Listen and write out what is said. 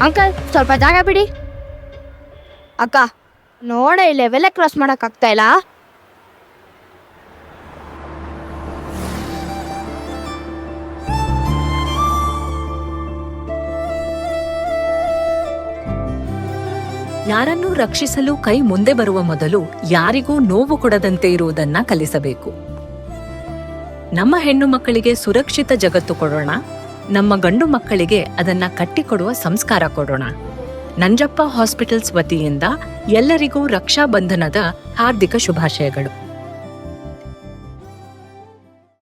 Uncle ಸ್ವಲ್ಪ ಜಾಗ ಬಿಡಿ. ಅಕ್ಕ ನೋಡ ಈ ಲೆವೆಲ್ಲೇ ಕ್ರಾಸ್ ಮಾಡಕ್ ಆಗ್ತಾ ಇಲ್ಲ. ಯಾರನ್ನೂ ರಕ್ಷಿಸಲು ಕೈ ಮುಂದೆ ಬರುವ ಮೊದಲು ಯಾರಿಗೂ ನೋವು ಕೊಡದಂತೆ ಇರುವುದನ್ನ ಕಲಿಸಬೇಕು. ನಮ್ಮ ಹೆಣ್ಣು ಮಕ್ಕಳಿಗೆ ಸುರಕ್ಷಿತ ಜಗತ್ತು ಕೊಡೋಣ, ನಮ್ಮ ಗಂಡು ಮಕ್ಕಳಿಗೆ ಅದನ್ನ ಕಟ್ಟಿಕೊಡುವ ಸಂಸ್ಕಾರ ಕೊಡೋಣ. ನಂಜಪ್ಪ ಹಾಸ್ಪಿಟಲ್ಸ್ ವತಿಯಿಂದ ಎಲ್ಲರಿಗೂ ರಕ್ಷಾ ಬಂಧನದ ಹಾರ್ದಿಕ ಶುಭಾಶಯಗಳು.